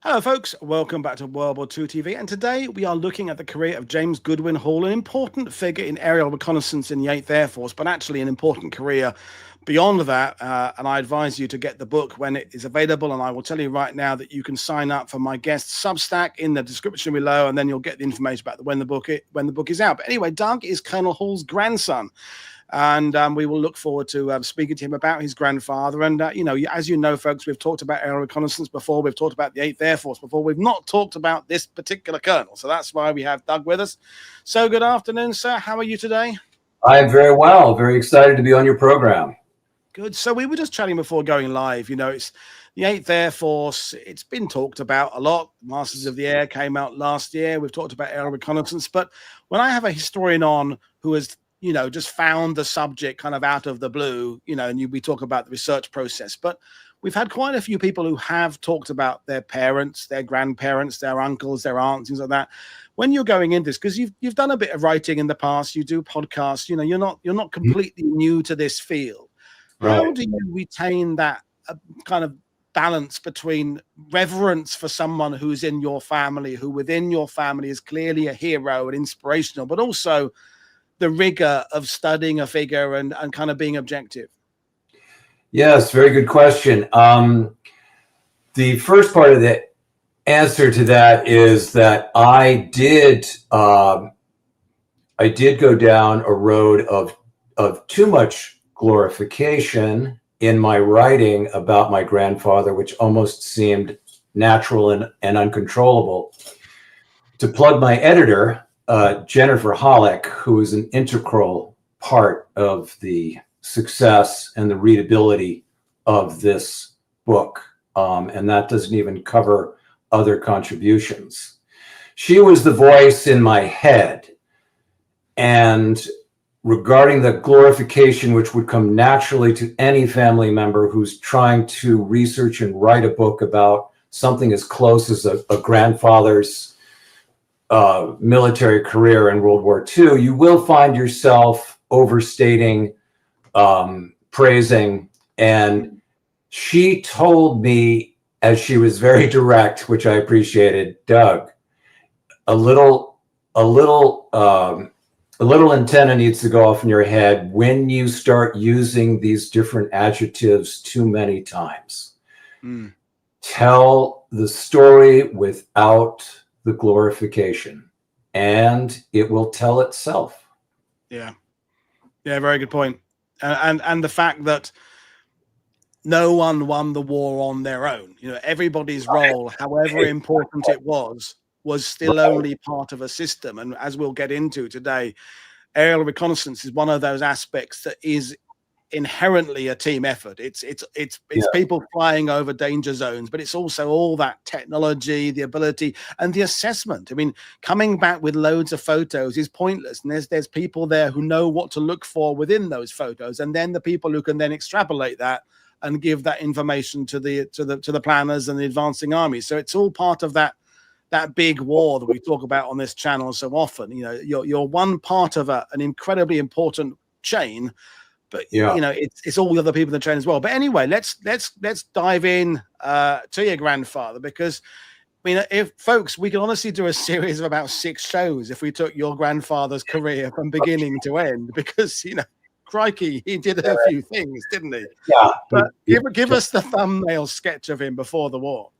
Hello folks, welcome back to World War II TV, and today we are looking at the career of James Goodwin Hall, an important figure in aerial reconnaissance in the 8th Air Force, but actually an important career beyond that, and I advise you to get the book when it is available, and I will tell you right now that you can sign up for my guest Substack in the description below, and then you'll get the information about when the book is out. But anyway, Doug is Colonel Hall's grandson. And we will look forward to speaking to him about his grandfather. And, as you know, folks, we've talked about aerial reconnaissance before. We've talked about the 8th Air Force before. We've not talked about this particular colonel. So that's why we have Doug with us. So good afternoon, sir. How are you today? I'm very well. Very excited to be on your program. Good. So we were just chatting before going live. You know, it's the 8th Air Force. It's been talked about a lot. Masters of the Air came out last year. We've talked about aerial reconnaissance. But when I have a historian on who has just found the subject kind of out of the blue, and we talk about the research process. But we've had quite a few people who have talked about their parents, their grandparents, their uncles, their aunts, things like that. When you're going into this, because you've done a bit of writing in the past, you do podcasts, you're not completely new to this field. Right. How do you retain that kind of balance between reverence for someone who's in your family, who within your family is clearly a hero and inspirational, but also the rigor of studying a figure and kind of being objective? Yes, very good question. The first part of the answer to that is that I did go down a road of too much glorification in my writing about my grandfather, which almost seemed natural and uncontrollable. To plug my editor, Jennifer Hollick, who is an integral part of the success and the readability of this book, and that doesn't even cover other contributions. She was the voice in my head, and regarding the glorification which would come naturally to any family member who's trying to research and write a book about something as close as a grandfather's military career in World War II, you will find yourself overstating, praising. And she told me, as she was very direct, which I appreciated, Doug, a little antenna needs to go off in your head when you start using these different adjectives too many times. Tell the story without the glorification, and it will tell itself. Yeah, very good point. And the fact that no one won the war on their own. Everybody's role, however important it was still only part of a system. And as we'll get into today, aerial reconnaissance is one of those aspects that is inherently a team effort. It's people flying over danger zones, but it's also all that technology, the ability, and the assessment. I mean, coming back with loads of photos is pointless, and there's people there who know what to look for within those photos, and then the people who can then extrapolate that and give that information to the planners and the advancing army. So it's all part of that big war that we talk about on this channel so often. You're one part of an incredibly important chain. But it's all the other people in the chain as well. But anyway, let's dive in to your grandfather, because if folks, we can honestly do a series of about 6 shows if we took your grandfather's career from beginning to end, because crikey, he did a few things, didn't he? Yeah. But give us the thumbnail sketch of him before the war.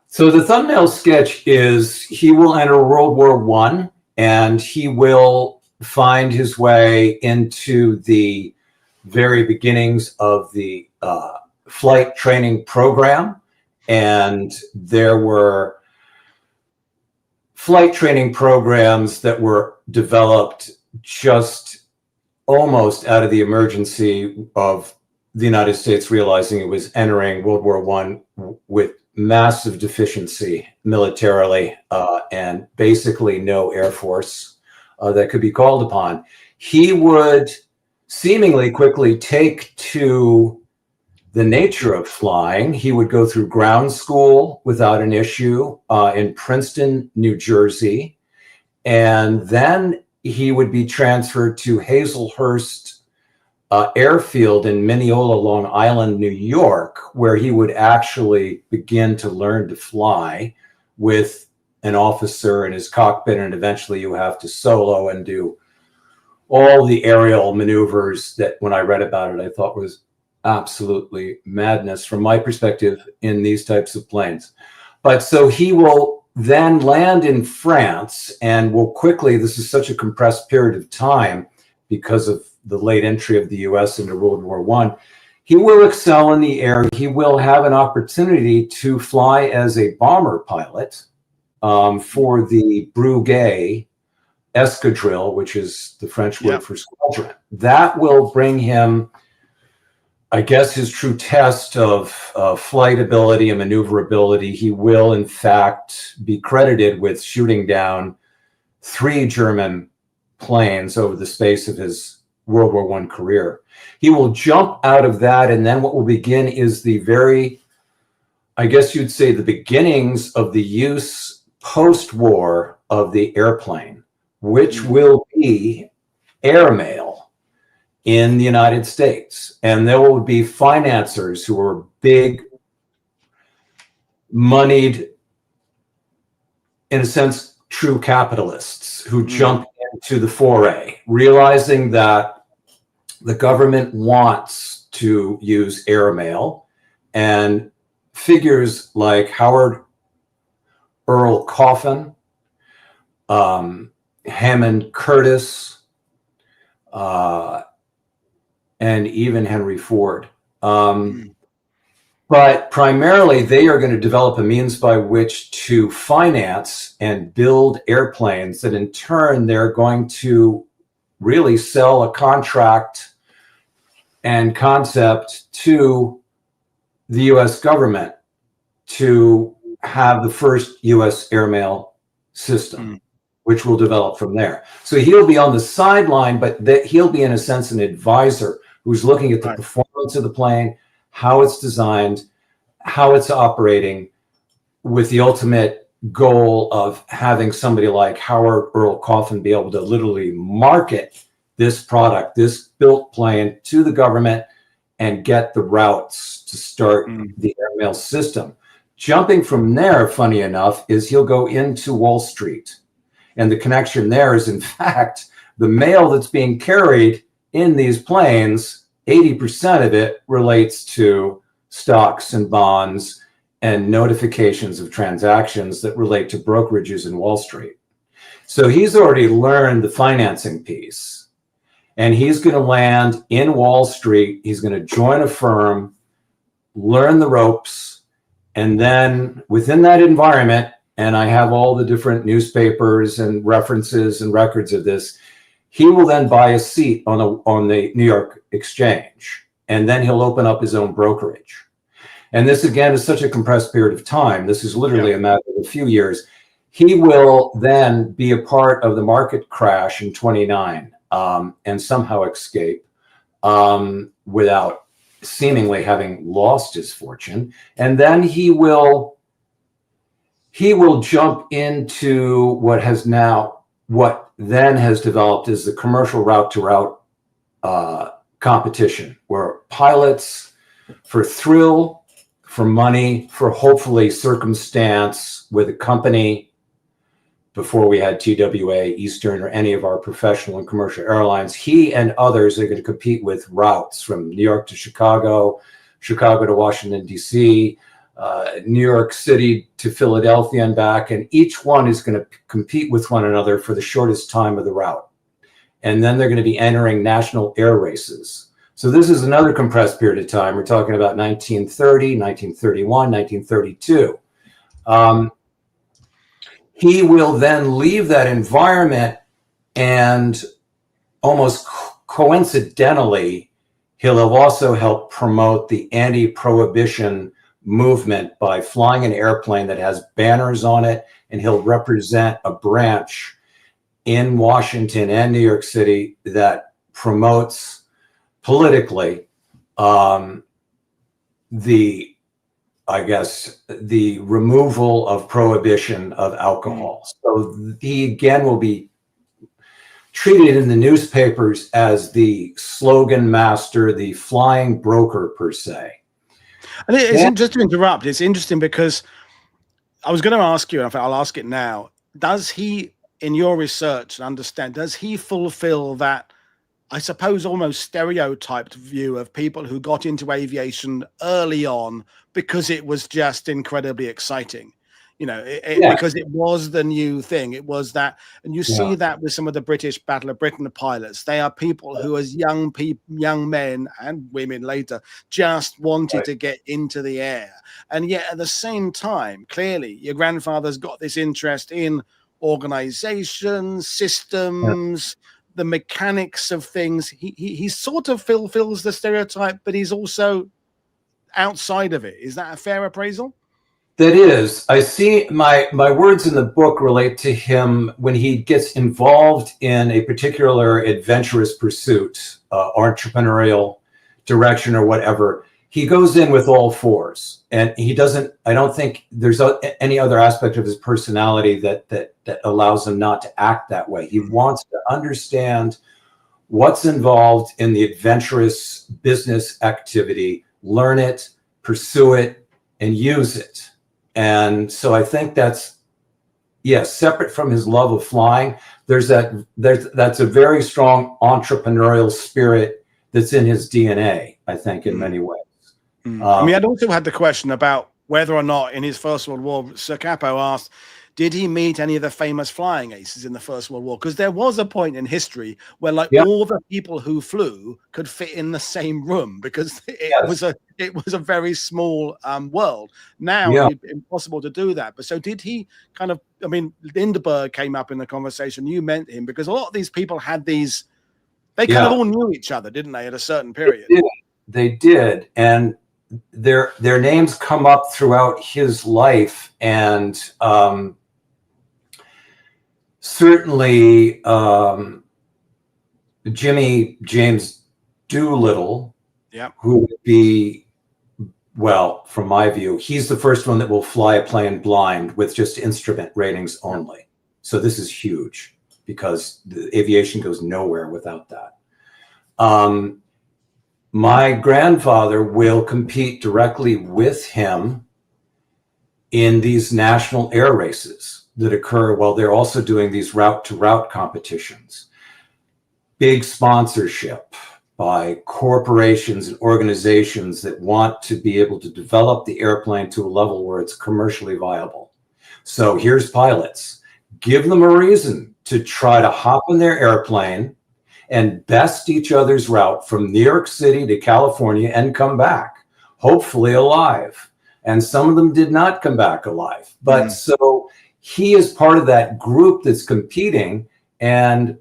So the thumbnail sketch is he will enter World War I, and he will find his way into the very beginnings of the flight training program. And there were flight training programs that were developed just almost out of the emergency of the United States realizing it was entering World War I with massive deficiency militarily, and basically no Air Force that could be called upon. He would seemingly quickly take to the nature of flying. He would go through ground school without an issue in Princeton, New Jersey, and then he would be transferred to Hazelhurst airfield in Mineola, Long Island, New York, where he would actually begin to learn to fly with an officer in his cockpit, and eventually you have to solo and do all the aerial maneuvers that, when I read about it, I thought was absolutely madness from my perspective in these types of planes. But so he will then land in France and will quickly, this is such a compressed period of time because of the late entry of the US into World War I, he will excel in the air. He will have an opportunity to fly as a bomber pilot for the Brigadier escadrille, which is the French word for squadron. That will bring him, I guess, his true test of flight ability and maneuverability. He will, in fact, be credited with shooting down 3 German planes over the space of his World War I career. He will jump out of that, and then what will begin is the very, I guess you'd say, the beginnings of the use post-war of the airplane, which will be airmail in the United States. And there will be financiers who are big, moneyed, in a sense, true capitalists who jump into the foray, realizing that the government wants to use airmail, and figures like Howard Earl Coffin, Hammond Curtis, and even Henry Ford. But primarily, they are going to develop a means by which to finance and build airplanes that in turn, they're going to really sell a contract and concept to the US government to have the first US airmail system, which will develop from there. So he'll be on the sideline, but he'll be, in a sense, an advisor who's looking at the performance of the plane, how it's designed, how it's operating, with the ultimate goal of having somebody like Howard Earl Coffin be able to literally market this product, this built plane, to the government and get the routes to start the airmail system. Jumping from there, funny enough, is he'll go into Wall Street. And the connection there is, in fact, the mail that's being carried in these planes, 80% of it relates to stocks and bonds and notifications of transactions that relate to brokerages in Wall Street. So he's already learned the financing piece. And he's going to land in Wall Street. He's going to join a firm, learn the ropes, and then within that environment, and I have all the different newspapers and references and records of this, he will then buy a seat on the New York Exchange, and then he'll open up his own brokerage. And this, again, is such a compressed period of time. This is literally a matter of a few years. He will then be a part of the market crash in 29 and somehow escape without seemingly having lost his fortune. And then he will jump into what then has developed as the commercial route-to-route competition, where pilots, for thrill, for money, for hopefully circumstance with a company, before we had TWA, Eastern, or any of our professional and commercial airlines, he and others are going to compete with routes from New York to Chicago, Chicago to Washington, D.C., New York City to Philadelphia and back, and each one is going to compete with one another for the shortest time of the route. And then they're going to be entering national air races. So this is another compressed period of time. We're talking about 1930, 1931, 1932. He will then leave that environment, and almost coincidentally, he'll have also helped promote the anti-prohibition movement by flying an airplane that has banners on it, and he'll represent a branch in Washington and New York City that promotes politically the removal of prohibition of alcohol. So he again will be treated in the newspapers as the slogan master, the flying broker per se. And it's just to interrupt, it's interesting because I was going to ask you, and I'll ask it now. Does he, in your research and understand, does he fulfill that, I suppose, almost stereotyped view of people who got into aviation early on because it was just incredibly exciting? You know, because it was the new thing. It was that, and you see that with some of the British Battle of Britain pilots. They are people who, as young men and women later, just wanted to get into the air. And yet, at the same time, clearly, your grandfather's got this interest in organizations, systems, the mechanics of things. He sort of fulfills the stereotype, but he's also outside of it. Is that a fair appraisal? That is. I see my words in the book relate to him when he gets involved in a particular adventurous pursuit, entrepreneurial direction or whatever. He goes in with all fours, and he doesn't, I don't think there's any other aspect of his personality that allows him not to act that way. He wants to understand what's involved in the adventurous business activity, learn it, pursue it, and use it. And so I think that's, yes, separate from his love of flying, that's a very strong entrepreneurial spirit that's in his DNA, I think, in many ways. I mean, I'd also had the question about whether or not in his First World War, Sir Capo asked, did he meet any of the famous flying aces in the First World War? Because there was a point in history where, like, all the people who flew could fit in the same room because it was a very small world. Now it's impossible to do that. But so did he kind of? I mean, Lindbergh came up in the conversation. You meant him because a lot of these people had these. They kind of all knew each other, didn't they? At a certain period, they did, and their names come up throughout his life, and certainly Jimmy James Doolittle, who would be, well, from my view, he's the first one that will fly a plane blind with just instrument ratings only. So this is huge because the aviation goes nowhere without that. My grandfather will compete directly with him in these national air races that occur while they're also doing these route-to-route competitions. Big sponsorship by corporations and organizations that want to be able to develop the airplane to a level where it's commercially viable. So here's pilots. Give them a reason to try to hop in their airplane and best each other's route from New York City to California and come back, hopefully alive. And some of them did not come back alive. But so he is part of that group that's competing. And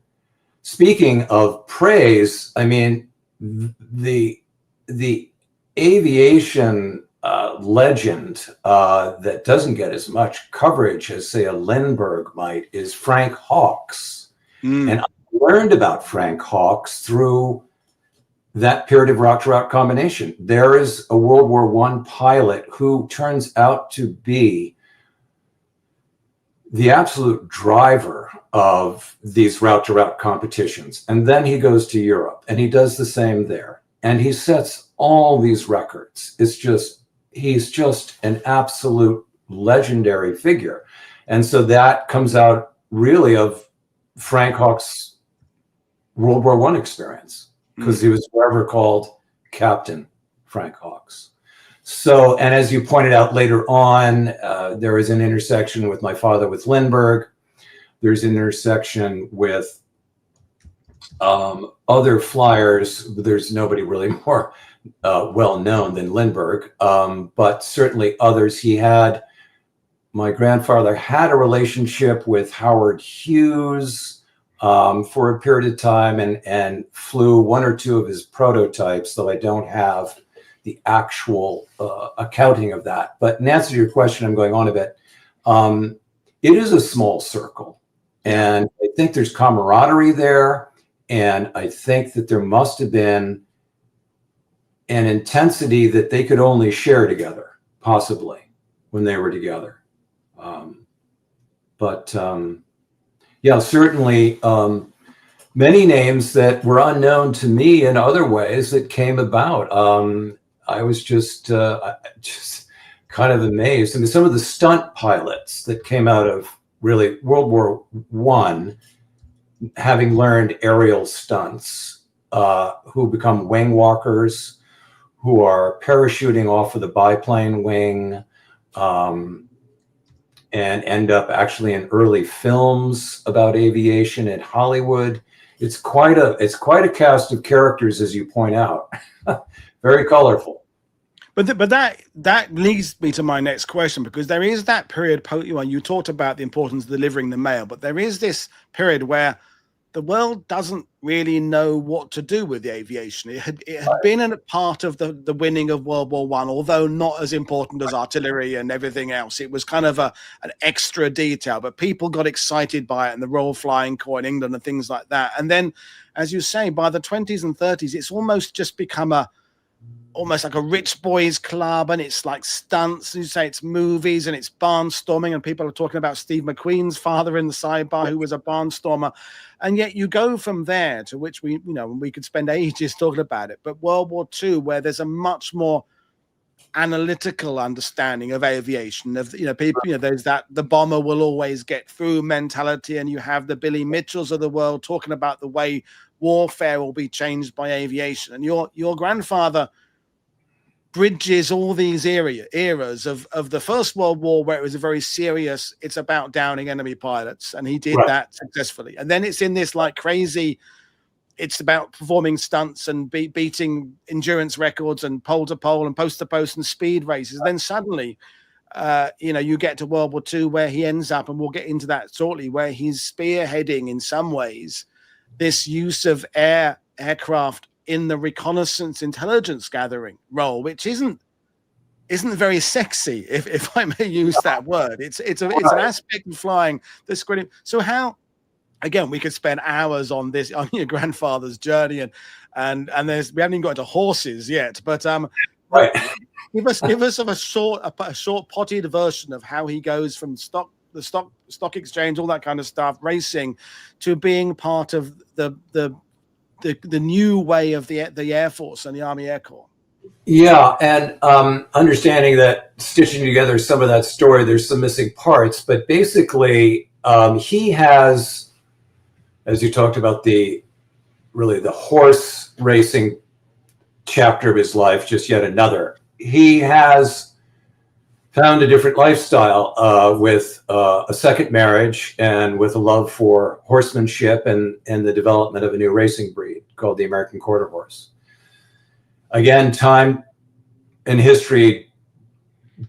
speaking of praise, I mean, the aviation legend that doesn't get as much coverage as, say, a Lindbergh might is Frank Hawks. And I learned about Frank Hawks through that period of route-to-route combination. There is a World War I pilot who turns out to be the absolute driver of these route-to-route competitions. And then he goes to Europe and he does the same there. And he sets all these records. It's just, he's just an absolute legendary figure. And so that comes out really of Frank Hawks' World War I experience, because he was forever called Captain Frank Hawks. So, and as you pointed out later on, there is an intersection with my father with Lindbergh. There's an intersection with other flyers. There's nobody really more well known than Lindbergh, but certainly others. My grandfather had a relationship with Howard Hughes for a period of time and flew one or two of his prototypes, though I don't have the actual accounting of that. But in answer to your question, I'm going on a bit. It is a small circle, and I think there's camaraderie there, and I think that there must have been an intensity that they could only share together, possibly, when they were together. Yeah, certainly many names that were unknown to me in other ways that came about. I was just kind of amazed. I mean, some of the stunt pilots that came out of really World War I, having learned aerial stunts, who become wing walkers, who are parachuting off of the biplane wing, and end up actually in early films about aviation in Hollywood. It's quite a cast of characters, as you point out. Very colorful. But that leads me to my next question, because there is that period. You talked about the importance of delivering the mail, but there is this period where the world doesn't really know what to do with the aviation. It had been a part of the winning of World War I, although not as important as artillery and everything else. It was kind of an extra detail, but people got excited by it, and the Royal Flying Corps in England and things like that. And then, as you say, by the 20s and 30s, it's almost just become almost like a rich boys club, and it's like stunts, and you say it's movies, and it's barnstorming, and people are talking about Steve McQueen's father in the sidebar who was a barnstormer. And yet you go from there to which we could spend ages talking about it, but World War II, where there's a much more analytical understanding of aviation, of people, there's that the bomber will always get through mentality, and you have the Billy Mitchells of the world talking about the way warfare will be changed by aviation. And your grandfather bridges all these eras of the First World War, where it was a very serious, it's about downing enemy pilots, and he did that successfully. And then it's in this like crazy, it's about performing stunts and beating endurance records and pole to pole and post to post and speed races. And then suddenly, you get to World War II, where he ends up, and we'll get into that shortly, where he's spearheading in some ways this use of aircraft in the reconnaissance intelligence gathering role, which isn't very sexy, if I may use that word. It's an aspect of flying that's great. So how, again, we could spend hours on this, on your grandfather's journey, and we haven't even got into horses yet, but give us a short potted version of how he goes from the stock exchange, all that kind of stuff, racing, to being part of the new way of the Air Force and the Army Air Corps. Yeah, and understanding that, stitching together some of that story, there's some missing parts, but basically he has, as you talked about, the horse racing chapter of his life, just yet another. He has found a different lifestyle with a second marriage, and with a love for horsemanship and the development of a new racing breed called the American Quarter Horse. Again, time and history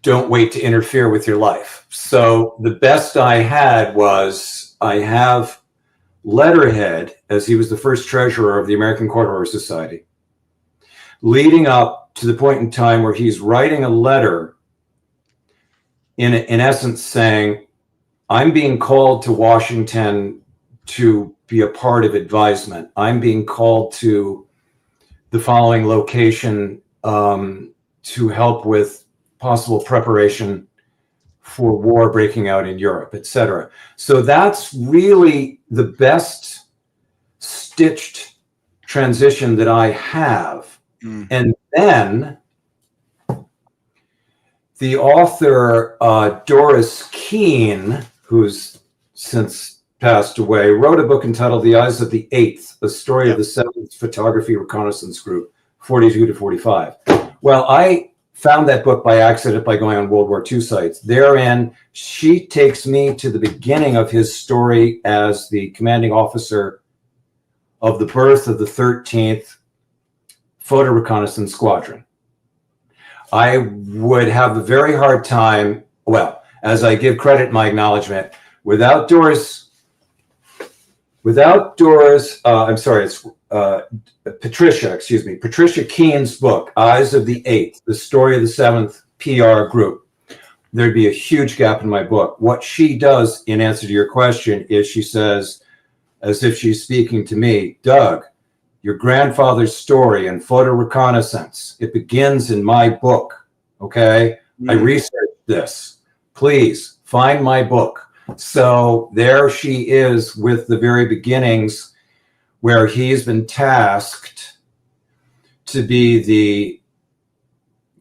don't wait to interfere with your life. So the best I had was, I have letterhead, as he was the first treasurer of the American Quarter Horse Society, leading up to the point in time where he's writing a letter, in essence saying, I'm being called to Washington to be a part of advisement. I'm being called to the following location to help with possible preparation for war breaking out in Europe, etc. So that's really the best stitched transition that I have. And then the author, Doris Keene, who's since passed away, wrote a book entitled The Eyes of the Eighth, a story of the 7th Photography Reconnaissance Group, 42 to 45. Well, I found that book by accident by going on World War II sites. Therein, she takes me to the beginning of his story as the commanding officer of the birth of the 13th Photo Reconnaissance Squadron. I would have a very hard time, well, as I give credit in my acknowledgement, without Doris, I'm sorry, it's Patricia Keene's book, Eyes of the Eighth, the story of the 7th PR group, there'd be a huge gap in my book. What she does, in answer to your question, is she says, as if she's speaking to me, Doug, your grandfather's story and photo reconnaissance, it begins in my book, okay? I researched this. Please find my book. So there she is with the very beginnings, where he's been tasked to be the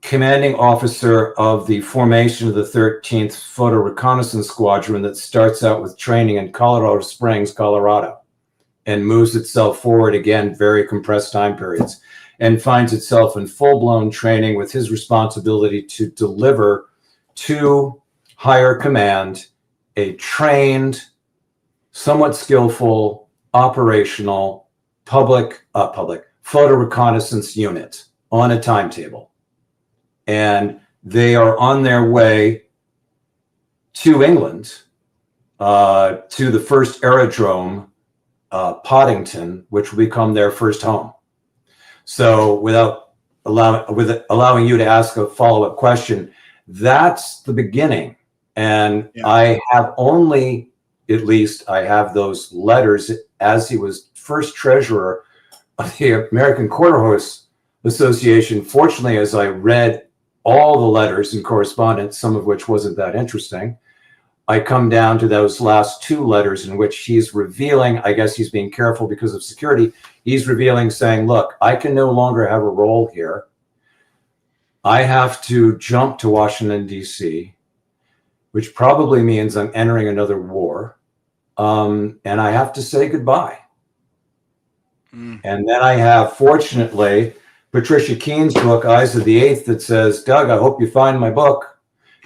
commanding officer of the formation of the 13th Photo Reconnaissance Squadron that starts out with training in Colorado Springs, Colorado, and moves itself forward again, very compressed time periods, and finds itself in full-blown training with his responsibility to deliver to higher command a trained, somewhat skillful, operational, public photo reconnaissance unit on a timetable. And they are on their way to England, to the first aerodrome, Poddington, which will become their first home. So without allowing you to ask a follow-up question, that's the beginning. And yeah. I have only, at least I have those letters as he was first treasurer of the American Quarter Horse Association. Fortunately, as I read all the letters and correspondence, some of which wasn't that interesting, I come down to those last two letters in which he's revealing, I guess he's being careful because of security, he's revealing, saying, look, I can no longer have a role here. I have to jump to Washington, D.C., which probably means I'm entering another war, and I have to say goodbye. And then I have, fortunately, Patricia Keene's book, Eyes of the Eighth, that says, Doug, I hope you find my book,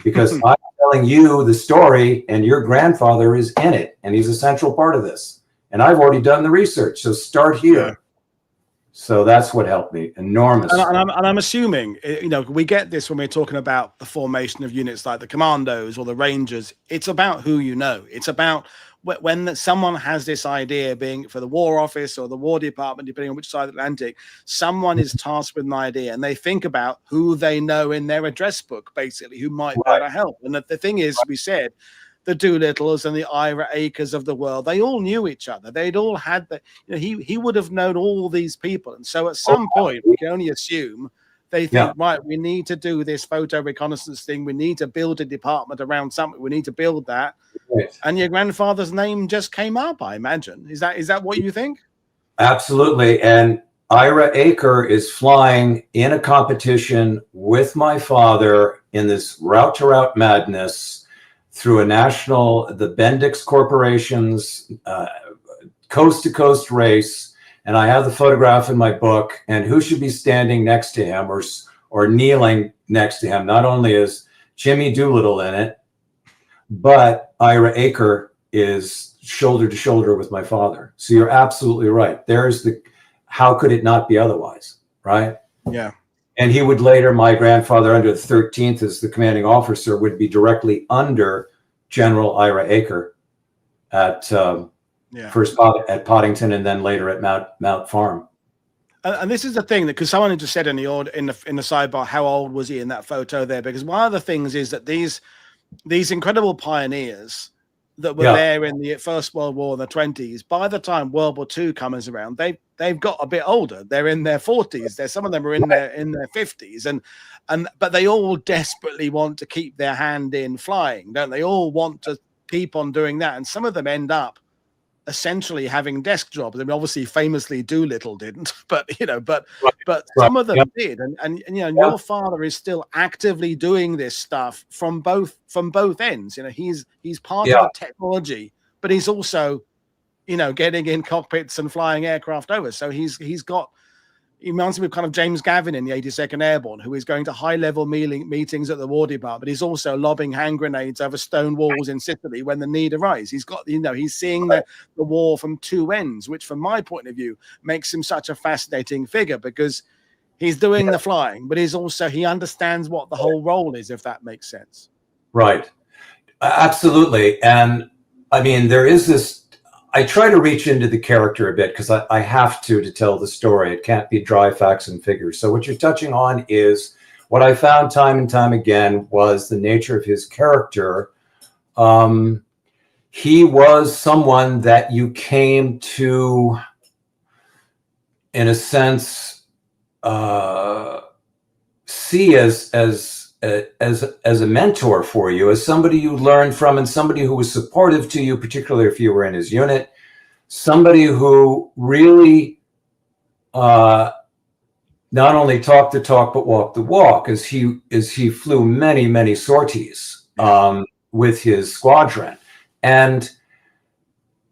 because I'm telling you the story and your grandfather is in it and he's a central part of this. And I've already done the research. So start here. Yeah. So that's what helped me enormously. And I'm assuming, you know, we get this when we're talking about the formation of units like the Commandos or the Rangers. It's about who you know. It's about when someone has this idea, being for the War Office or the War Department, depending on which side of the Atlantic, someone is tasked with an idea and they think about who they know in their address book, basically, who might be able to help. And the thing is, we said, the Doolittles and the Ira Akers of the world, they all knew each other. They'd all had the, you know, he would have known all these people. And so at some point, we can only assume they think, right, we need to do this photo reconnaissance thing. We need to build a department around something. We need to build that. Right. And your grandfather's name just came up, I imagine. Is that what you think? Absolutely. And Ira Aker is flying in a competition with my father in this route-to-route madness through the Bendix Corporation's coast-to-coast race. And I have the photograph in my book, and who should be standing next to him or kneeling next to him? Not only is Jimmy Doolittle in it, but Ira Aker is shoulder to shoulder with my father. So you're absolutely right. There's how could it not be otherwise, right? Yeah. And he would later, my grandfather under the 13th as the commanding officer, would be directly under General Ira Aker at first at Poddington and then later at Mount Farm. And this is the thing that, because someone had just said in the sidebar, how old was he in that photo there? Because one of the things is that these incredible pioneers that were there in the First World War in the 20s, by the time World War II comes around, they've got a bit older. They're in their 40s. Some of them are in their 50s, but they all desperately want to keep their hand in flying, don't they? All want to keep on doing that, and some of them end up essentially having desk jobs. I mean, obviously, famously, Doolittle didn't, but some of them did. And you know, your father is still actively doing this stuff from both ends. You know, he's part of the technology, but he's also, you know, getting in cockpits and flying aircraft over. So he reminds me of kind of James Gavin in the 82nd Airborne, who is going to high-level meetings at the War Department. He's also lobbing hand grenades over stone walls in Sicily when the need arises. He's got, you know, he's seeing the war from two ends, which from my point of view makes him such a fascinating figure, because he's doing the flying, but he understands what the whole role is, if that makes sense. Right. Absolutely. And I mean, there is this, I try to reach into the character a bit because I have to tell the story. It can't be dry facts and figures. So what you're touching on is what I found time and time again was the nature of his character. He was someone that you came to, in a sense, see as a mentor for you, as somebody you learned from and somebody who was supportive to you, particularly if you were in his unit. somebody who really not only talked the talk but walked the walk, as he flew many sorties with his squadron. And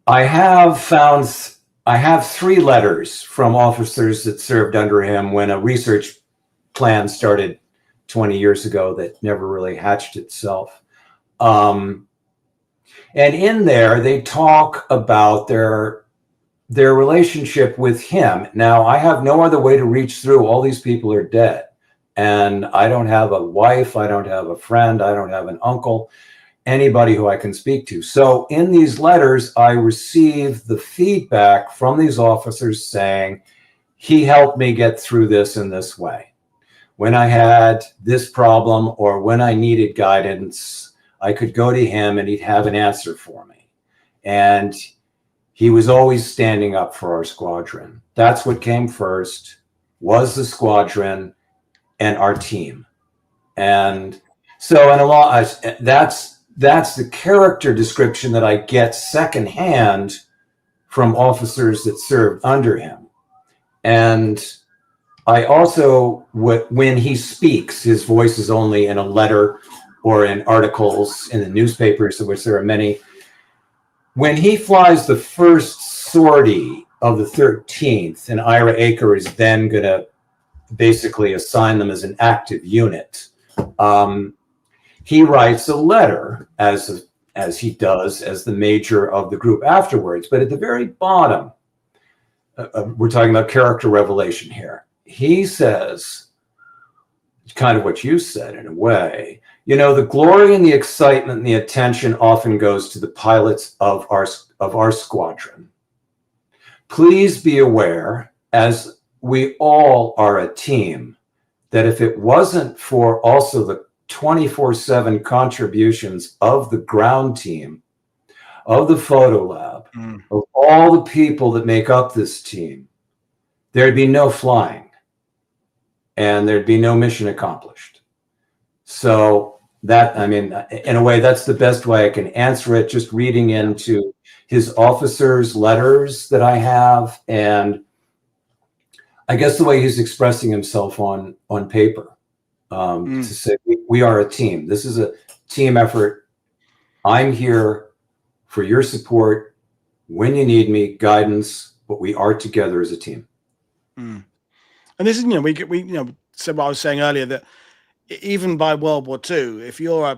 I have 3 letters from officers that served under him when a research plan started 20 years ago that never really hatched itself. And in there, they talk about their relationship with him. Now, I have no other way to reach through. All these people are dead. And I don't have a wife. I don't have a friend. I don't have an uncle, anybody who I can speak to. So in these letters, I received the feedback from these officers saying, he helped me get through this in this way. When I had this problem or when I needed guidance, I could go to him and he'd have an answer for me. And he was always standing up for our squadron. That's what came first, was the squadron and our team. And so in a lot, that's the character description that I get secondhand from officers that served under him. And I also, when he speaks, his voice is only in a letter or in articles in the newspapers, of which there are many. When he flies the first sortie of the 13th, and Ira Aker is then going to basically assign them as an active unit, he writes a letter, as he does as the major of the group afterwards. But at the very bottom, we're talking about character revelation here. He says, kind of what you said in a way, you know, the glory and the excitement and the attention often goes to the pilots of our squadron. Please be aware, as we all are a team, that if it wasn't for also the 24/7 contributions of the ground team, of the photo lab, of all the people that make up this team, there'd be no flying. And there'd be no mission accomplished. So that, I mean, in a way, that's the best way I can answer it, just reading into his officers' letters that I have, and I guess the way he's expressing himself on paper, to say, we are a team. This is a team effort. I'm here for your support when you need me, guidance, but we are together as a team. And this is, so what I was saying earlier, that even by World War II, if you're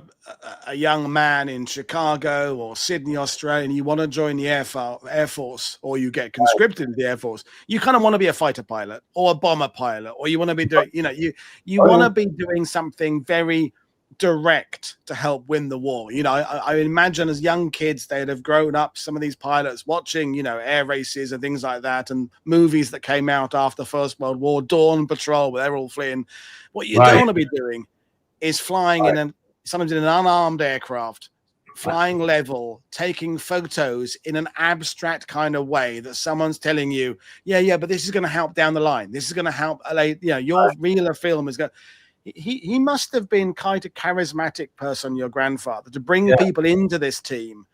a young man in Chicago or Sydney, Australia, and you want to join the Air Force, or you get conscripted into the Air Force, you kind of want to be a fighter pilot or a bomber pilot, or you want to be doing, you want to be doing something very direct to help win the war. I imagine as young kids, they'd have grown up, some of these pilots, watching, air races and things like that, and movies that came out after First World War, Dawn Patrol, where they're all fleeing. What you don't want to be doing is flying sometimes in an unarmed aircraft, flying level, taking photos in an abstract kind of way that someone's telling you, but this is going to help down the line. This is going to help, your reel of film is going. He must have been kind of charismatic person, your grandfather, to bring people into this team.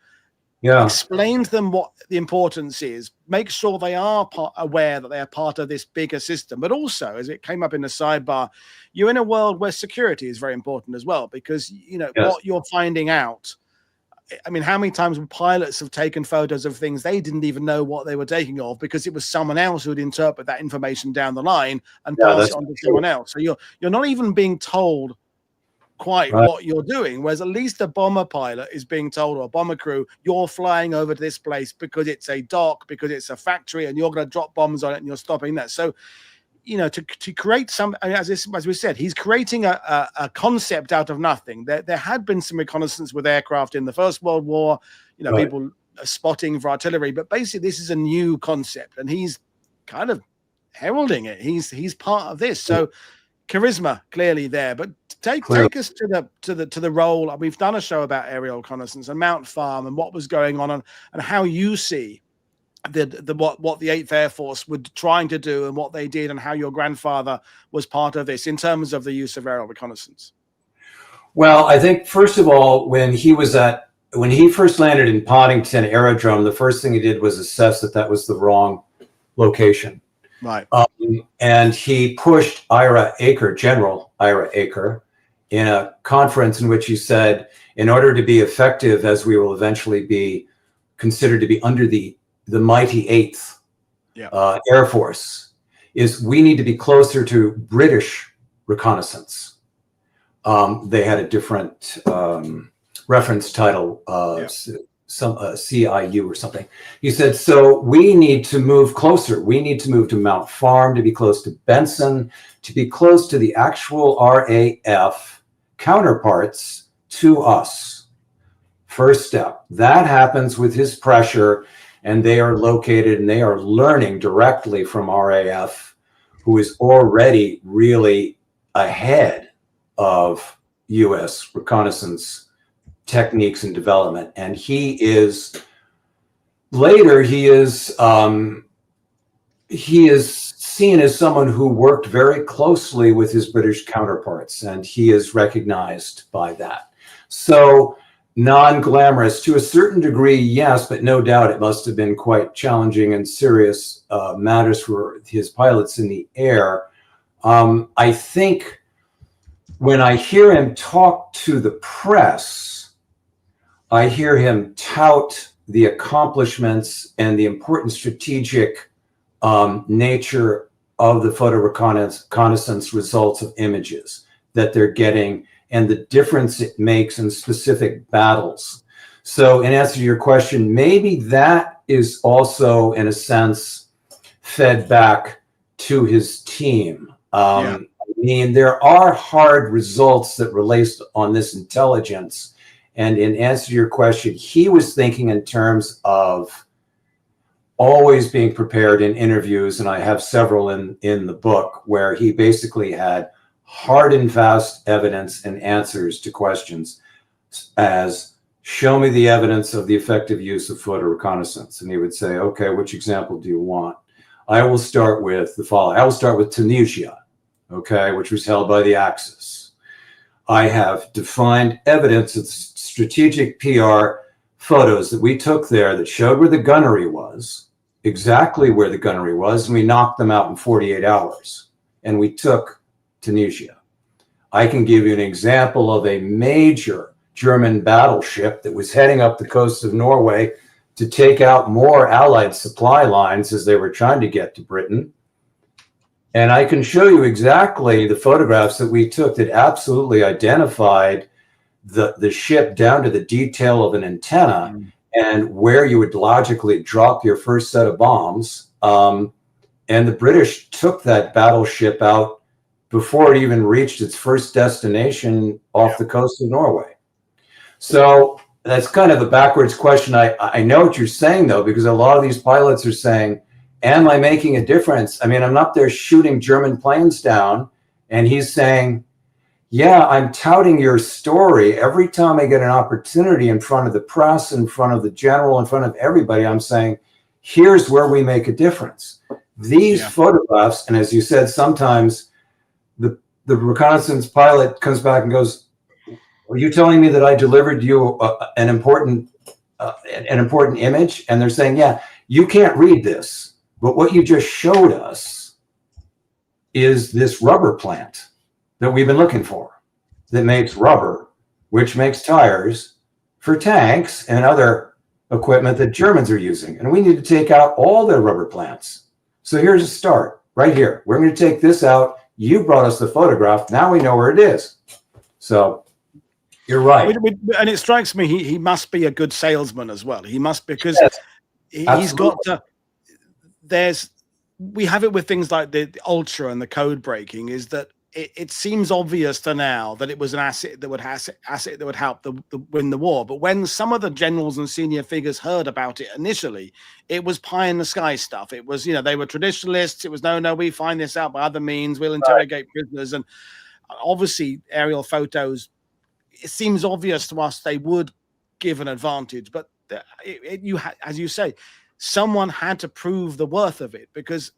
Explain to them what the importance is, make sure they are aware that they are part of this bigger system. But also, as it came up in the sidebar, you're in a world where security is very important as well, because what you're finding out. I mean, how many times pilots have taken photos of things they didn't even know what they were taking of, because it was someone else who would interpret that information down the line and pass it on to someone else. So you're not even being told quite what you're doing, whereas at least a bomber pilot is being told, or a bomber crew, you're flying over to this place because it's a dock, because it's a factory, and you're going to drop bombs on it, and you're stopping that. So to create some, as we said, he's creating a concept out of nothing. There had been some reconnaissance with aircraft in the First World War, people spotting for artillery, but basically this is a new concept, and he's kind of heralding it. He's part of this. So charisma clearly there, but take us to the role. We've done a show about aerial reconnaissance and Mount Farm and what was going on, and how you see what the 8th Air Force were trying to do and what they did, and how your grandfather was part of this in terms of the use of aerial reconnaissance. Well, I think first of all, when he was at when he first landed in Poddington Aerodrome, the first thing he did was assess that that was the wrong location. Right. And he pushed General Ira Aker, in a conference in which he said, in order to be effective, as we will eventually be considered to be under the mighty 8th Air Force, is we need to be closer to British reconnaissance. They had a different reference title, some CIU or something. He said, so we need to move closer. We need to move to Mount Farm, to be close to Benson, to be close to the actual RAF counterparts to us. First step. That happens with his pressure, and they are located and they are learning directly from RAF, who is already really ahead of U.S. reconnaissance techniques and development. And he is seen as someone who worked very closely with his British counterparts, and he is recognized by that. So non-glamorous to a certain degree, yes, but no doubt it must have been quite challenging and serious matters for his pilots in the air. I think when I hear him talk to the press, I hear him tout the accomplishments and the important strategic nature of the photo reconnaissance results of images that they're getting and the difference it makes in specific battles. So in answer to your question, maybe that is also, in a sense, fed back to his team. I mean, there are hard results that relate on this intelligence. And in answer to your question, he was thinking in terms of always being prepared in interviews, and I have several in the book, where he basically had hard and fast evidence and answers to questions as, show me the evidence of the effective use of photo reconnaissance. And he would say, okay, which example do you want? I will start with the following. I will start with Tunisia, okay, which was held by the Axis. I have defined evidence of strategic PR photos that we took there that showed where the gunnery was, exactly where the gunnery was, and we knocked them out in 48 hours. And we took Tunisia. I can give you an example of a major German battleship that was heading up the coast of Norway to take out more Allied supply lines as they were trying to get to Britain. And I can show you exactly the photographs that we took that absolutely identified the ship down to the detail of an antenna and where you would logically drop your first set of bombs. And the British took that battleship out before it even reached its first destination off the coast of Norway. So that's kind of a backwards question. I know what you're saying, though, because a lot of these pilots are saying, am I making a difference? I mean, I'm up there shooting German planes down, and he's saying, yeah, I'm touting your story. Every time I get an opportunity in front of the press, in front of the general, in front of everybody, I'm saying, here's where we make a difference. These photographs, and as you said, sometimes the reconnaissance pilot comes back and goes, are you telling me that I delivered you an important image? And they're saying, yeah, you can't read this, but what you just showed us is this rubber plant that we've been looking for, that makes rubber, which makes tires for tanks and other equipment that Germans are using. And we need to take out all their rubber plants. So here's a start right here. We're going to take this out. You brought us the photograph. Now we know where it is. So you're right. And it strikes me, he must be a good salesman as well. He must, because he's got to, we have it with things like the ultra and the code breaking, is that it seems obvious to now that it was an asset that would help win the war. But when some of the generals and senior figures heard about it initially, it was pie in the sky stuff. It was, they were traditionalists. It was, no, we find this out by other means. We'll interrogate prisoners. And obviously aerial photos, it seems obvious to us they would give an advantage. But as you say, someone had to prove the worth of it, because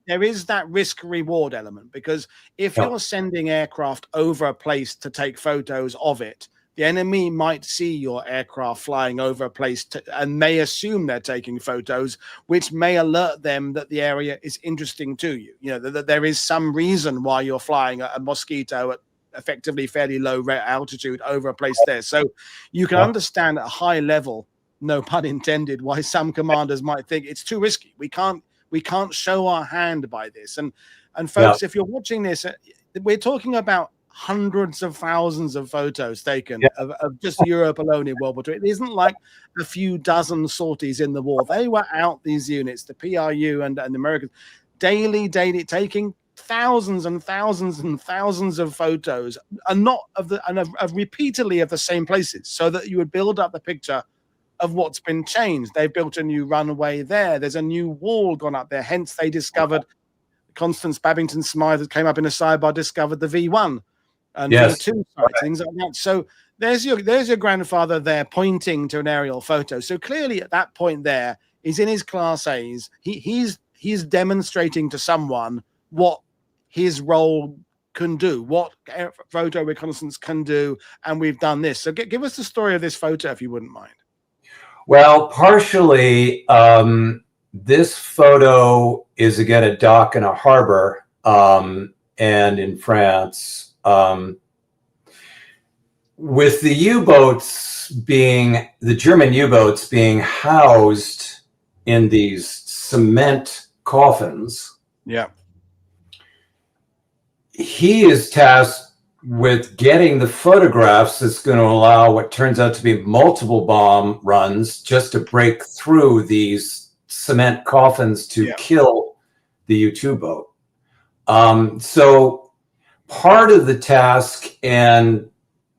there is that risk reward element. Because if you're sending aircraft over a place to take photos of it, the enemy might see your aircraft flying over a place and may assume they're taking photos, which may alert them that the area is interesting to you. You know, that there is some reason why you're flying a Mosquito at effectively fairly low altitude over a place there. So you can understand at a high level, no pun intended, why some commanders might think it's too risky. We can't show our hand by this. And folks, if you're watching this, we're talking about hundreds of thousands of photos taken of just Europe alone in World War II. It isn't like a few dozen sorties in the war. They were out, these units, the PRU and the Americans, daily taking thousands and thousands and thousands of photos, and not of repeatedly of the same places, so that you would build up the picture of what's been changed. They've built a new runway there. There's a new wall gone up there. Hence, they discovered Constance Babington Smythe, that came up in a sidebar, discovered the V1 and V2 sightings like that. So there's your grandfather there pointing to an aerial photo. So clearly at that point there, he's in his Class A's. He's demonstrating to someone what his role can do, what photo reconnaissance can do, and we've done this. So give us the story of this photo, if you wouldn't mind. Well, partially, this photo is again a dock in a harbor, and in France, with the U-boats being, the German U-boats being housed in these cement coffins. Yeah. He is tasked with getting the photographs that's going to allow what turns out to be multiple bomb runs just to break through these cement coffins to kill the U-2 boat. So part of the task, and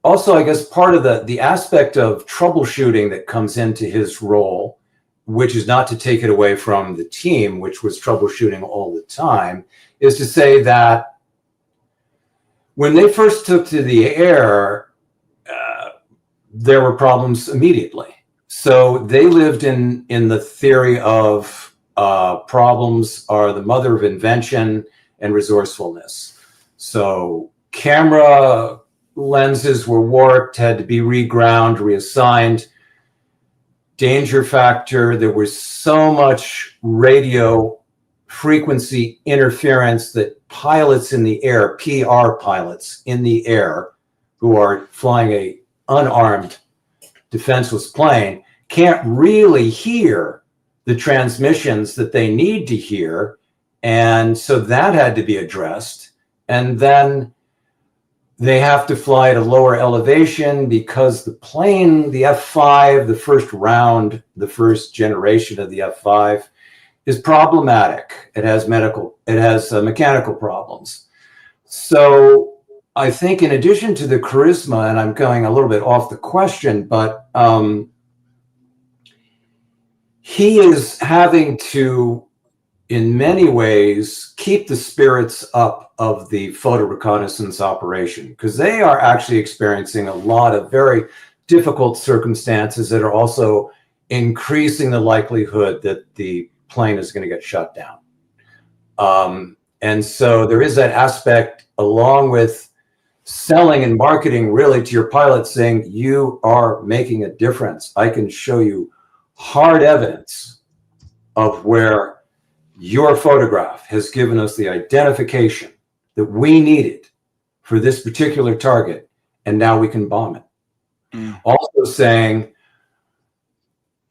also I guess part of the aspect of troubleshooting that comes into his role, which is not to take it away from the team, which was troubleshooting all the time, is to say that when they first took to the air, there were problems immediately. So they lived in the theory of problems are the mother of invention and resourcefulness. So camera lenses were warped, had to be reground, reassigned. Danger factor, there was so much radio frequency interference that pilots in the air, PR pilots in the air, who are flying a unarmed defenseless plane, can't really hear the transmissions that they need to hear. And so that had to be addressed. And then they have to fly at a lower elevation because the plane, the F5, the first round, the first generation of the F5, is problematic. It has mechanical problems. So I think in addition to the charisma, and I'm going a little bit off the question, but he is having to, in many ways, keep the spirits up of the photo reconnaissance operation, because they are actually experiencing a lot of very difficult circumstances that are also increasing the likelihood that the plane is going to get shut down. And so there is that aspect, along with selling and marketing really to your pilots, saying you are making a difference. I can show you hard evidence of where your photograph has given us the identification that we needed for this particular target, and now we can bomb it. Also saying,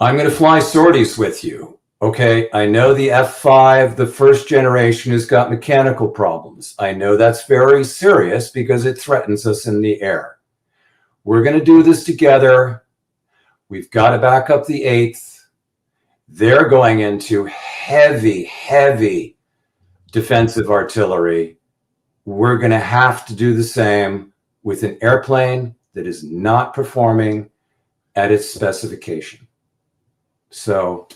I'm going to fly sorties with you. Okay, I know the F5, the first generation, has got mechanical problems. I know that's very serious because it threatens us in the air. We're going to do this together. We've got to back up the 8th. They're going into heavy, heavy defensive artillery. We're going to have to do the same with an airplane that is not performing at its specification. So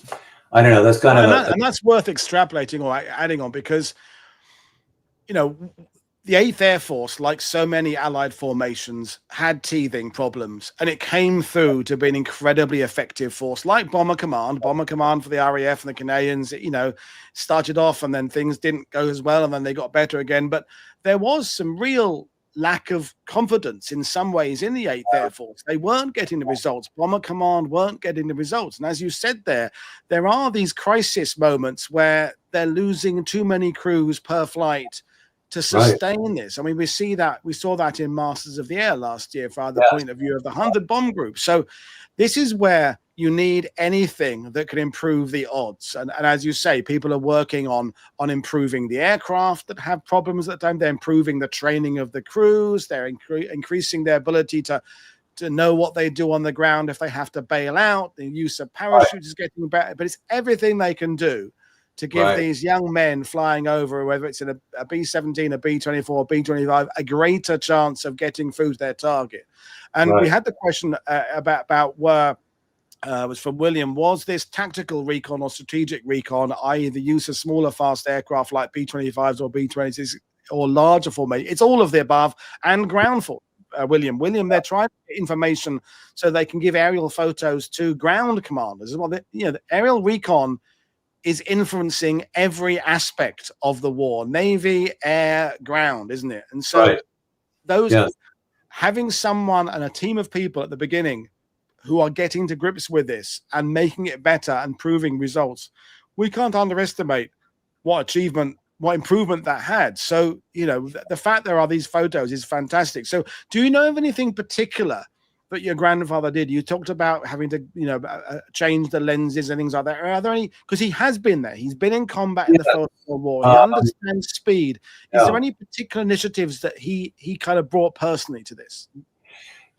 I don't know. That's kind of and that's worth extrapolating or adding on, because, you know, the 8th Air Force, like so many Allied formations, had teething problems, and it came through to be an incredibly effective force, like Bomber Command for the RAF and the Canadians. You know, started off and then things didn't go as well, and then they got better again. But there was some real lack of confidence in some ways in the 8th Air Force. They weren't getting the results. Bomber Command weren't getting the results. And as you said there are these crisis moments where they're losing too many crews per flight to sustain this. I mean, we saw that in Masters of the Air last year from the point of view of the 100 bomb group. So this is where you need anything that can improve the odds. And as you say, people are working on improving the aircraft that have problems at the time. They're improving the training of the crews. They're increasing their ability to know what they do on the ground if they have to bail out. The use of parachutes is getting better, but it's everything they can do to give these young men flying over, whether it's in a B-17, a B-24, a B-25, a greater chance of getting through to their target. And we had the question about where was from William, was this tactical recon or strategic recon, i.e. the use of smaller fast aircraft like B-25s or B-26 or larger formation? It's all of the above and ground force. William, they're trying to get information so they can give aerial photos to ground commanders. Well, the aerial recon is influencing every aspect of the war, Navy, air, ground, isn't it? And so those having someone and a team of people at the beginning who are getting to grips with this and making it better and proving results, we can't underestimate what improvement that had. So, the fact there are these photos is fantastic. So do you know of anything particular that your grandfather did? You talked about having to, change the lenses and things like that. Are there any, because he has been there, he's been in combat in the First World War, he understands speed. Is there any particular initiatives that he kind of brought personally to this?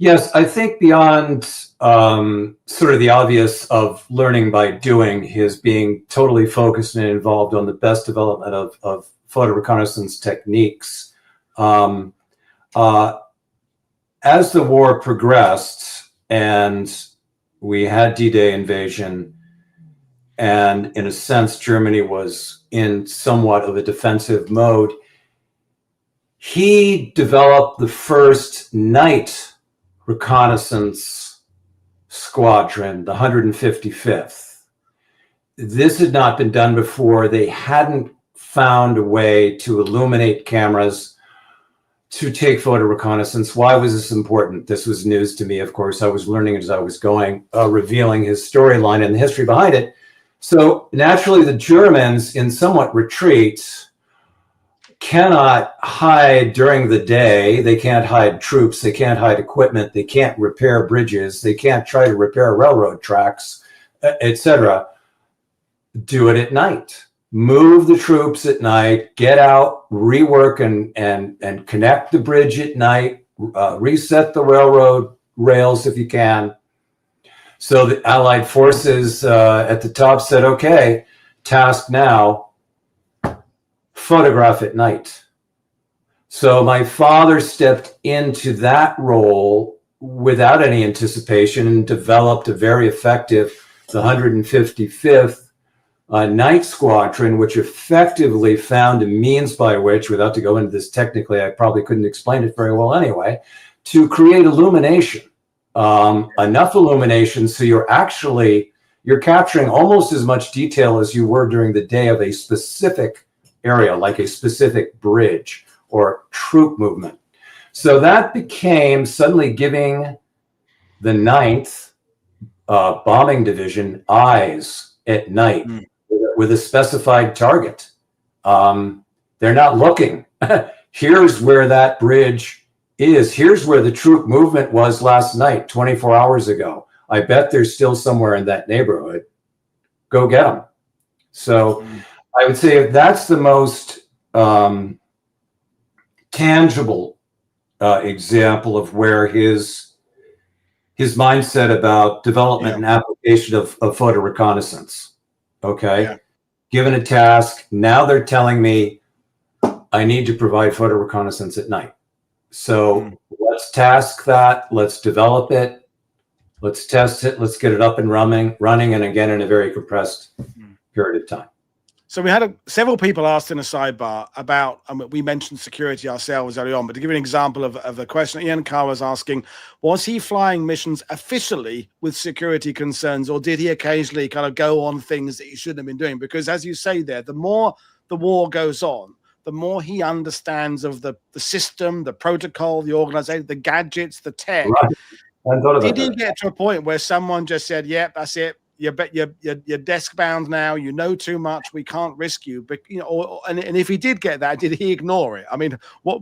Yes, I think beyond sort of the obvious of learning by doing, his being totally focused and involved on the best development of photo reconnaissance techniques. As the war progressed and we had D-Day invasion, and in a sense, Germany was in somewhat of a defensive mode, he developed the first night reconnaissance squadron, the 155th. This had not been done before. They hadn't found a way to illuminate cameras to take photo reconnaissance. Why was this important? This was news to me, of course. I was learning as I was going, revealing his storyline and the history behind it. So naturally, the Germans, in somewhat retreat, cannot hide during the day. They can't hide troops. They can't hide equipment. They can't repair bridges. They can't try to repair railroad tracks, etc. Do it at night. Move the troops at night, get out, rework and connect the bridge at night, reset the railroad rails if you can. So the Allied forces at the top said, okay, task now, photograph at night. So my father stepped into that role without any anticipation and developed a very effective, the 155th night squadron, which effectively found a means by which, without to go into this technically, I probably couldn't explain it very well anyway, to create illumination, enough illumination so you're capturing almost as much detail as you were during the day of a specific area, like a specific bridge or troop movement. So that became suddenly giving the 9th bombing division eyes at night with a specified target. They're not looking. Here's where that bridge is. Here's where the troop movement was last night, 24 hours ago. I bet they're still somewhere in that neighborhood. Go get them. So I would say that's the most tangible example of where his mindset about development and application of photo reconnaissance. Okay. Yeah. Given a task, now they're telling me I need to provide photo reconnaissance at night. So let's task that. Let's develop it. Let's test it. Let's get it up and running, and again in a very compressed period of time. So we had several people asked in a sidebar about, we mentioned security ourselves early on, but to give you an example of the question, Ian Carr was asking, was he flying missions officially with security concerns, or did he occasionally kind of go on things that he shouldn't have been doing? Because as you say there, the more the war goes on, the more he understands of the system, the protocol, the organization, the gadgets, the tech. Right. Did he get to a point where someone just said, "Yep, that's it. You're desk bound now. You know too much. We can't risk you." But and if he did get that, did he ignore it? I mean, what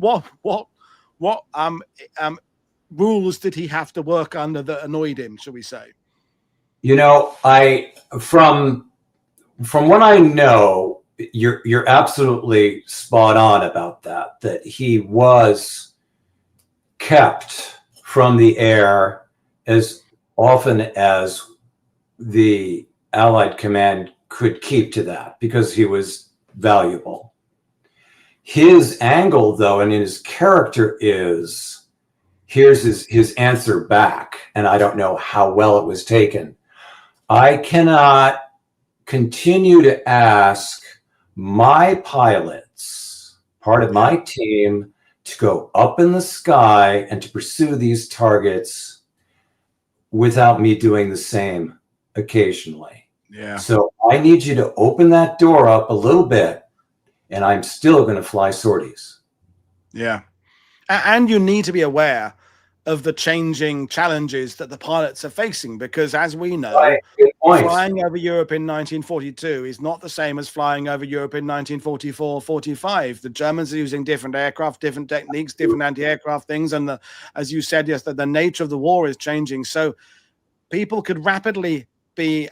rules did he have to work under that annoyed him? Shall we say? From what I know, you're absolutely spot on about that. That he was kept from the air as often as the Allied command could keep to that, because he was valuable. His angle, though, and his character is, here's his answer back, and I don't know how well it was taken. I cannot continue to ask my pilots, part of my team, to go up in the sky and to pursue these targets without me doing the same occasionally. Yeah. So I need you to open that door up a little bit, and I'm still going to fly sorties. Yeah. And you need to be aware of the changing challenges that the pilots are facing, because as we know, flying over Europe in 1942 is not the same as flying over Europe in 1944-45. The Germans are using different aircraft, different techniques, different anti-aircraft things, and as you said, yes, the nature of the war is changing. So people could rapidly be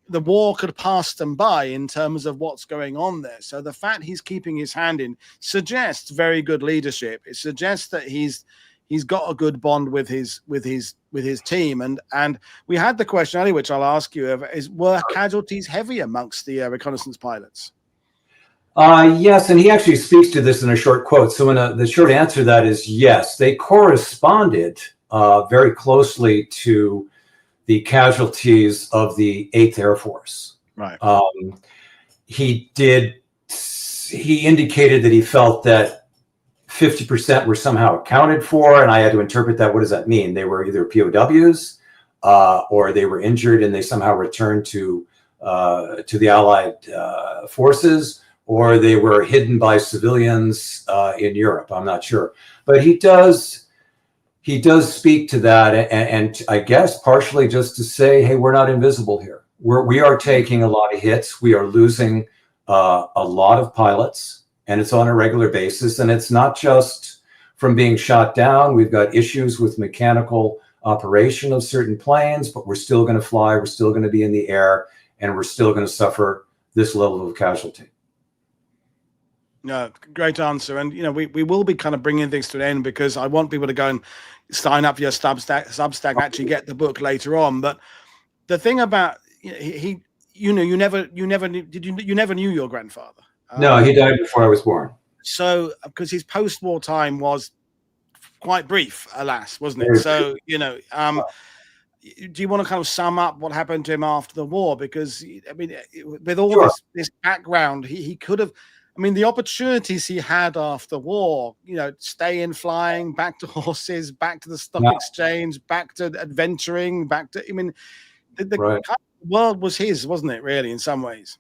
the war could pass them by in terms of what's going on there. So the fact he's keeping his hand in suggests very good leadership. It suggests that he's got a good bond with his team. And we had the question earlier, which I'll ask you, were casualties heavy amongst the reconnaissance pilots? Yes, and he actually speaks to this in a short quote. So the short answer to that is yes. They corresponded very closely to the casualties of the 8th Air Force. Right. He indicated that he felt that 50% were somehow accounted for, and I had to interpret that. What does that mean? They were either POWs or they were injured and they somehow returned to the Allied forces, or they were hidden by civilians in Europe. I'm not sure, but he does speak to that, and I guess partially just to say, hey, we're not invisible here. We are taking a lot of hits. We are losing a lot of pilots, and it's on a regular basis. And it's not just from being shot down. We've got issues with mechanical operation of certain planes, but we're still going to fly. We're still going to be in the air, and we're still going to suffer this level of casualty. No, great answer. And, we will be kind of bringing things to an end, because I want people to go and sign up for your Substack, actually get the book later on. But the thing about you never knew your grandfather. No, he died before I was born. So, because his post-war time was quite brief, alas, wasn't it? So, do you want to kind of sum up what happened to him after the war? Because, I mean, with all this background, he could have, the opportunities he had after the war, stay in flying, back to horses, back to the stock exchange, back to adventuring, the kind of world was his, wasn't it, really, in some ways?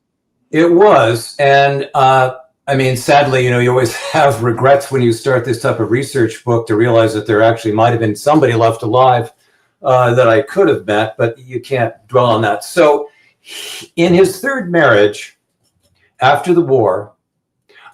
It was. And sadly, you always have regrets when you start this type of research book, to realize that there actually might have been somebody left alive that I could have met, but you can't dwell on that. So in his third marriage after the war,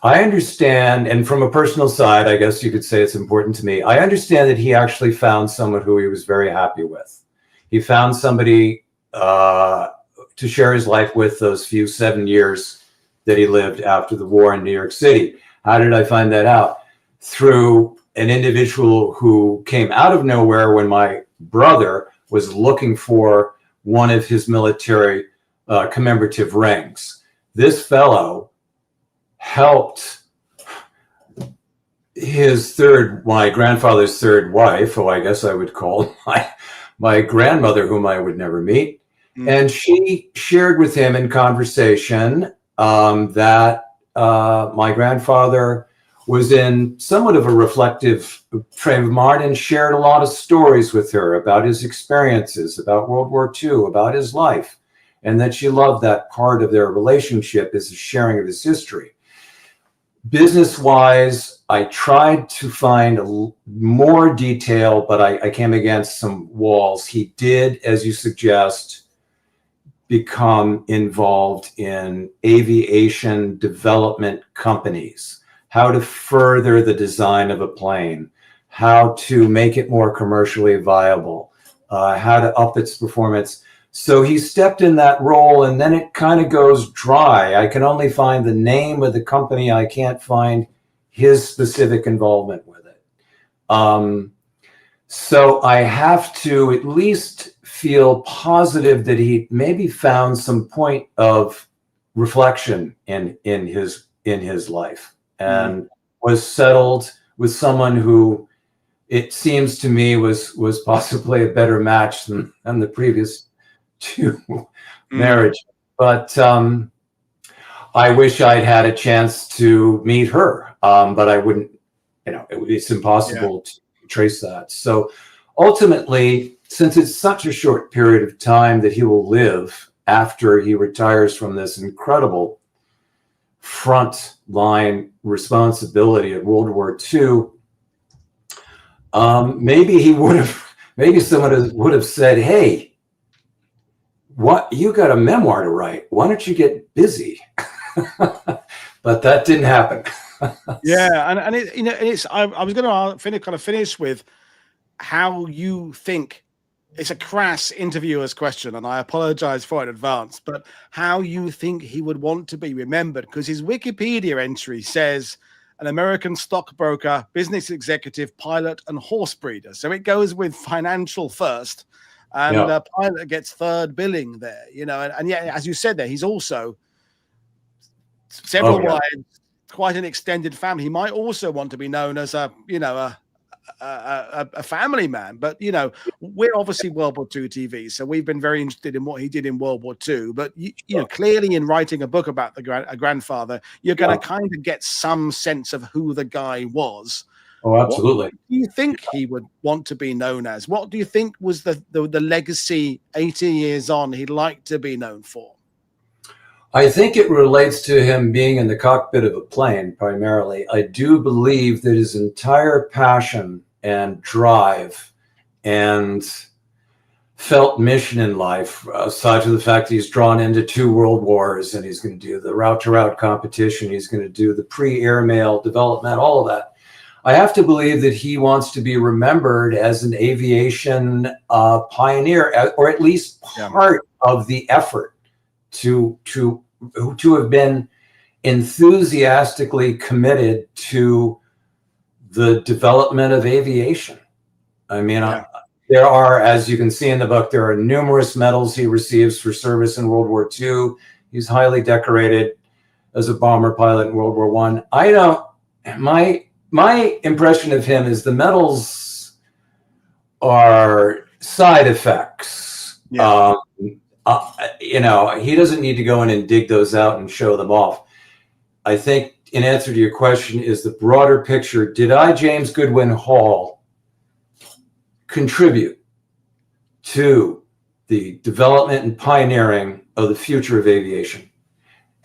I understand, and from a personal side, I guess you could say it's important to me, I understand that he actually found someone who he was very happy with. He found somebody to share his life with those few 7 years that he lived after the war in New York City. How did I find that out? Through an individual who came out of nowhere when my brother was looking for one of his military commemorative rings. This fellow helped my grandfather's third wife, who I guess I would call my grandmother, whom I would never meet. And she shared with him in conversation that my grandfather was in somewhat of a reflective frame of mind, and shared a lot of stories with her about his experiences, about World War II, about his life, and that she loved that part of their relationship, is the sharing of his history. Business-wise, I tried to find more detail, but I came against some walls. He did, as you suggest, become involved in aviation development companies, how to further the design of a plane, how to make it more commercially viable, how to up its performance. So he stepped in that role, and then it kind of goes dry. I can only find the name of the company. I can't find his specific involvement with it. So I have to at least feel positive that he maybe found some point of reflection in his life, and was settled with someone who, it seems to me, was possibly a better match than the previous two marriage. But I wish I'd had a chance to meet her, but I wouldn't. It's impossible to trace that. So ultimately, since it's such a short period of time that he will live after he retires from this incredible front line responsibility at World War II, maybe someone would have said, "Hey, what, you got a memoir to write? Why don't you get busy?" But that didn't happen. Yeah, and I was going to finish with how you think. It's a crass interviewer's question, and I apologize for it in advance, but how you think he would want to be remembered, because his Wikipedia entry says an American stockbroker, business executive, pilot, and horse breeder. So it goes with financial first, and pilot gets third billing there, and yet, as you said there, he's also several wives, quite an extended family. He might also want to be known as a family man, but we're obviously World War II TV, so we've been very interested in what he did in World War II. But clearly, in writing a book about a grandfather, you're going to kind of get some sense of who the guy was. Oh, absolutely. What do you think he would want to be known as? What do you think was the legacy 80 years on he'd like to be known for? I think it relates to him being in the cockpit of a plane primarily. I do believe that his entire passion and drive and felt mission in life, aside from the fact that he's drawn into 2 world wars, and he's going to do the route-to-route competition, he's going to do the pre-airmail development, all of that. I have to believe that he wants to be remembered as an aviation pioneer, or at least part of the effort to have been enthusiastically committed to the development of aviation. I mean, there are, as you can see in the book, there are numerous medals he receives for service in World War II. He's highly decorated as a bomber pilot in World War I. My impression of him is the medals are side effects. He doesn't need to go in and dig those out and show them off. I think, in answer to your question, is the broader picture: did I, James Goodwin Hall, contribute to the development and pioneering of the future of aviation?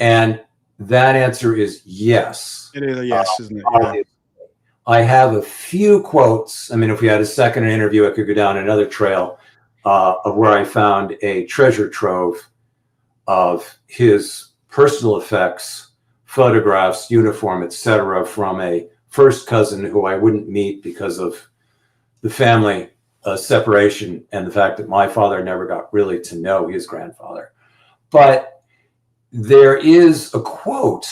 And that answer is yes. It is a yes, isn't it? Yeah. I have a few quotes. I mean, if we had a second interview, I could go down another trail of where I found a treasure trove of his personal effects, photographs, uniform, etc., from a first cousin who I wouldn't meet because of the family separation and the fact that my father never got really to know his grandfather. But there is a quote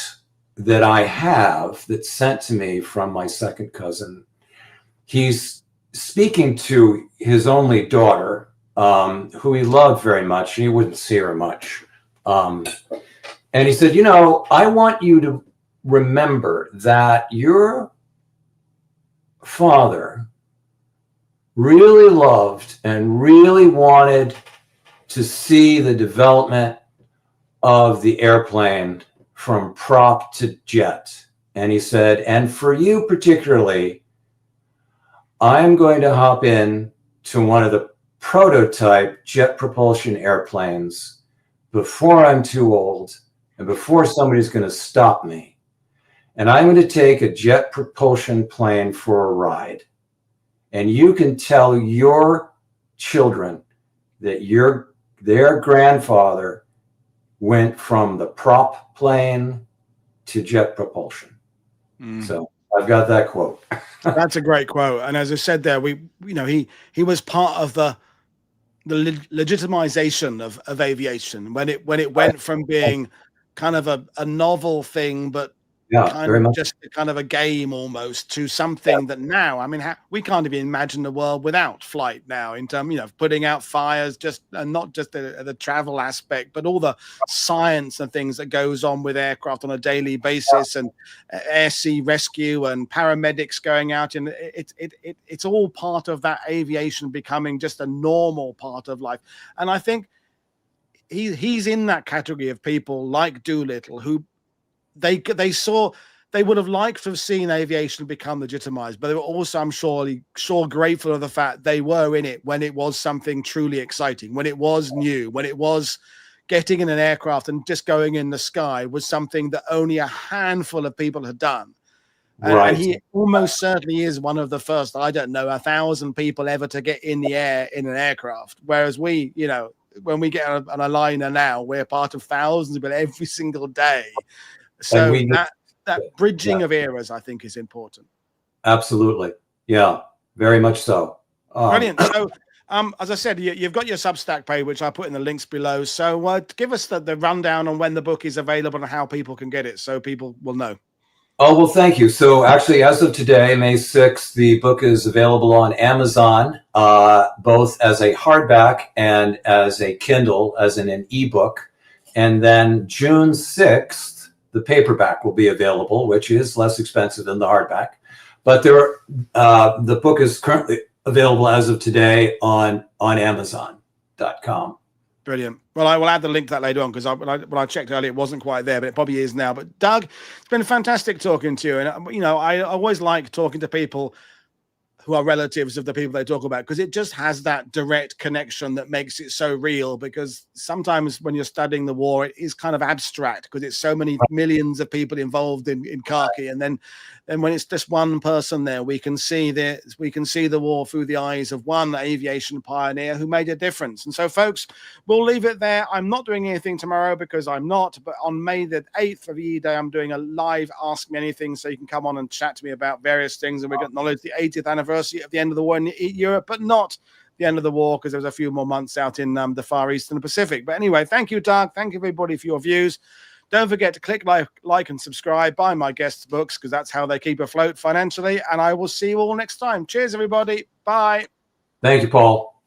that I have that's sent to me from my second cousin. He's speaking to his only daughter, who he loved very much. He wouldn't see her much. And he said, I want you to remember that your father really loved and really wanted to see the development of the airplane from prop to jet. And he said, and for you particularly, I'm going to hop in to one of the prototype jet propulsion airplanes before I'm too old and before somebody's going to stop me. and I'm going to take a jet propulsion plane for a ride, and you can tell your children that their grandfather went from the prop plane to jet propulsion. So I've got that quote. That's a great quote. And as I said there, he was part of the legitimization of aviation when it went from being kind of a novel thing, but kind of just kind of a game almost, to something that now, I mean, we can't even imagine the world without flight now, in terms, of putting out fires, just and not just the travel aspect, but all the science and things that goes on with aircraft on a daily basis, and air sea rescue and paramedics going out, and it's all part of that aviation becoming just a normal part of life. And I think he's in that category of people like Doolittle, who they would have liked to have seen aviation become legitimized, but they were also, I'm sure grateful of the fact they were in it when it was something truly exciting, when it was new, when it was getting in an aircraft and just going in the sky was something that only a handful of people had done. And he almost certainly is one of the first, I don't know, 1,000 people ever to get in the air in an aircraft. Whereas we, when we get on a liner now, we're part of thousands of people every single day. So that bridging of eras, I think, is important. Absolutely. Yeah, very much so. Brilliant. So, as I said, you've got your Substack page, which I put in the links below. So give us the rundown on when the book is available and how people can get it, so people will know. Oh, well, thank you. So actually, as of today, May 6th, the book is available on Amazon, both as a hardback and as a Kindle, as in an ebook. And then June 6th, the paperback will be available, which is less expensive than the hardback. But the book is currently available as of today on Amazon.com. Brilliant. Well, I will add the link to that later on, because when I checked earlier, it wasn't quite there, but it probably is now. But Doug, it's been fantastic talking to you. And, I always like talking to people who are relatives of the people they talk about, because it just has that direct connection that makes it so real. Because sometimes when you're studying the war, it is kind of abstract, because it's so many millions of people involved in khaki, and then when it's just one person there, we can see the war through the eyes of one aviation pioneer who made a difference. And so, folks, we'll leave it there. I'm not doing anything tomorrow, because I'm not, but on May the 8th of E-Day, I'm doing a live Ask Me Anything, so you can come on and chat to me about various things, and we can acknowledge the 80th anniversary of the end of the war in Europe, but not the end of the war, because there was a few more months out in the Far East and the Pacific. But anyway, thank you, Doug. Thank you, everybody, for your views. Don't forget to click like and subscribe, buy my guests' books, because that's how they keep afloat financially. And I will see you all next time. Cheers, everybody. Bye. Thank you, Paul.